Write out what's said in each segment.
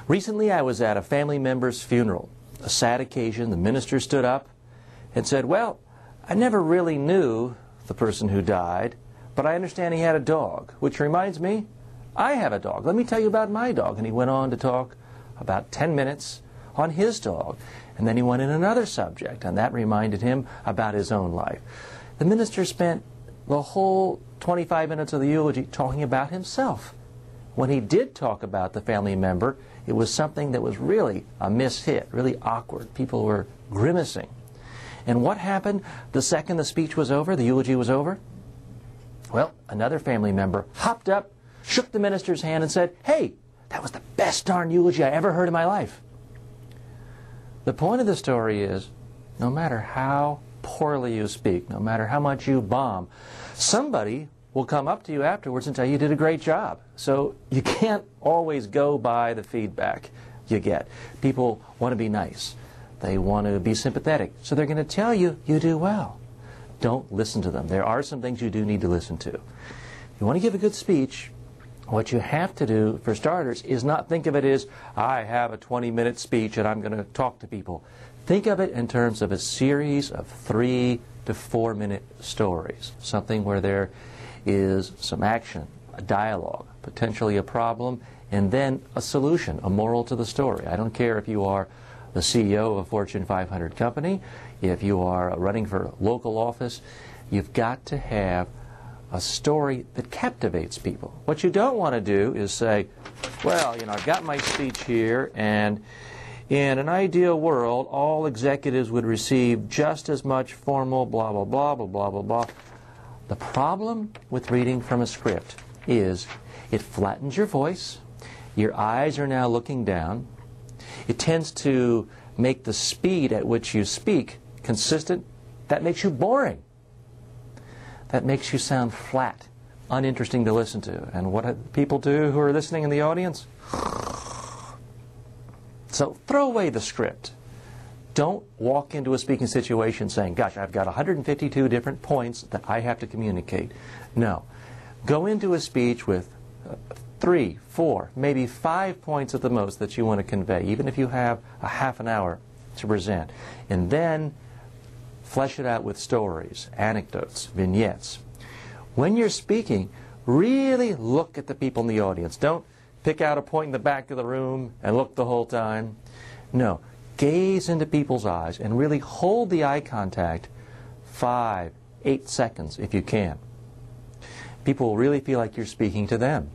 Recently I was at a family member's funeral. A sad occasion. The minister stood up and said, "Well, I never really knew the person who died, but I understand he had a dog, which reminds me, I have a dog. Let me tell you about my dog." And he went on to talk about 10 minutes on his dog. And then he went in another subject, and that reminded him about his own life. The minister spent the whole 25 minutes of the eulogy talking about himself. When he did talk about the family member, it was something that was really a mishit, really awkward. People were grimacing. And what happened the second the speech was over, the eulogy was over? Well, another family member hopped up, shook the minister's hand and said, "Hey, that was the best darn eulogy I ever heard in my life." The point of the story is, no matter how poorly you speak, no matter how much you bomb, somebody will come up to you afterwards and tell you did a great job. So you can't always go by the feedback you get. People want to be nice. They want to be sympathetic. So they're going to tell you you do well. Don't listen to them. There are some things you do need to listen to. If you want to give a good speech, what you have to do, for starters, is not think of it as, I have a 20-minute speech and I'm going to talk to people. Think of it in terms of a series of 3 to 4 minute stories. Something where there is some action, a dialogue, potentially a problem, and then a solution, a moral to the story. I don't care if you are the CEO of a Fortune 500 company, if you are running for local office, you've got to have a story that captivates people. What you don't want to do is say, well, I've got my speech here, and in an ideal world, all executives would receive just as much formal blah, blah, blah, blah, blah, blah, blah. The problem with reading from a script is it flattens your voice, your eyes are now looking down, it tends to make the speed at which you speak consistent. That makes you boring. That makes you sound flat, uninteresting to listen to. And what do people do who are listening in the audience? So throw away the script. Don't walk into a speaking situation saying, gosh, I've got 152 different points that I have to communicate. No. Go into a speech with 3, 4, maybe 5 points at the most that you want to convey, even if you have a half an hour to present. And then flesh it out with stories, anecdotes, vignettes. When you're speaking, really look at the people in the audience. Don't pick out a point in the back of the room and look the whole time. No. Gaze into people's eyes and really hold the eye contact 5, 8 seconds if you can. People will really feel like you're speaking to them.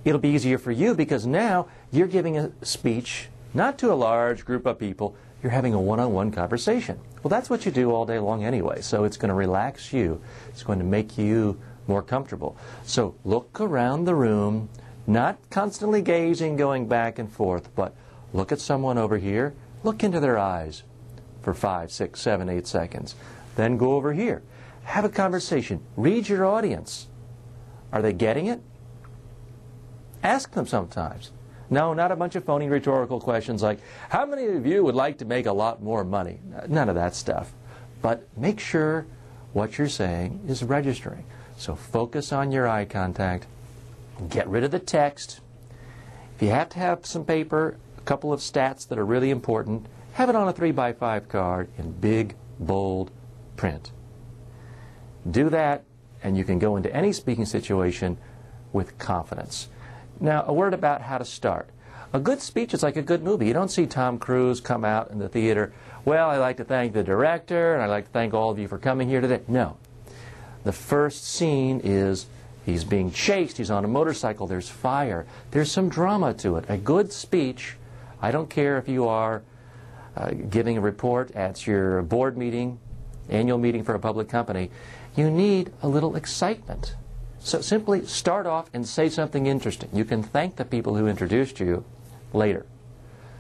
It'll be easier for you because now you're giving a speech not to a large group of people, you're having a one-on-one conversation. Well, that's what you do all day long anyway, so it's going to relax you. It's going to make you more comfortable. So look around the room, not constantly gazing, going back and forth, but look at someone over here, look into their eyes for 5, 6, 7, 8 seconds. Then go over here. Have a conversation. Read your audience. Are they getting it? Ask them sometimes. No, not a bunch of phony rhetorical questions like, how many of you would like to make a lot more money? None of that stuff. But make sure what you're saying is registering. So focus on your eye contact. Get rid of the text. If you have to have some paper, a couple of stats that are really important, have it on a 3x5 card in big, bold print. Do that, and you can go into any speaking situation with confidence. Now, a word about how to start. A good speech is like a good movie. You don't see Tom Cruise come out in the theater, well, I'd like to thank the director, and I'd like to thank all of you for coming here today. No. The first scene is he's being chased, he's on a motorcycle, there's fire. There's some drama to it. A good speech, I don't care if you are giving a report at your board meeting, annual meeting for a public company, you need a little excitement. So simply start off and say something interesting. You can thank the people who introduced you later.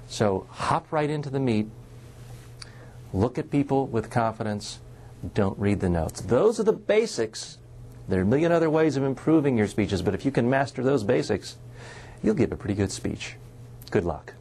So hop right into the meat. Look at people with confidence. Don't read the notes. Those are the basics. There are a million other ways of improving your speeches, but if you can master those basics, you'll give a pretty good speech. Good luck.